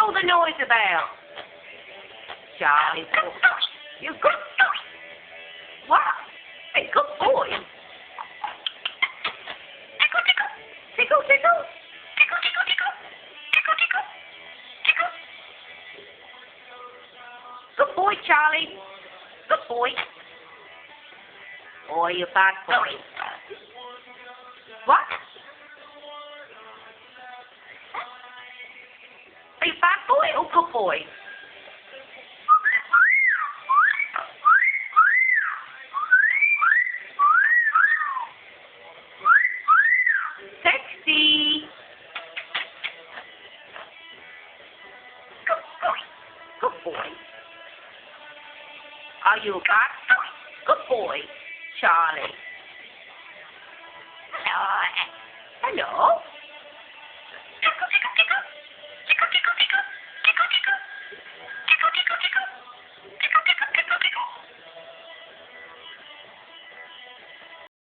all the noise about? Charlie, you good. What? Hey, good boy. Tickle, tickle. Tickle, tickle. Tickle, tickle, tickle. Tickle, tickle. Tickle. Good boy, Charlie. Good boy. Oh, you bad boy. What? Are you bad boy or good boy? Sexy. Good boy. Good boy. Are you a bad boy? Good boy, Charlie. Hello.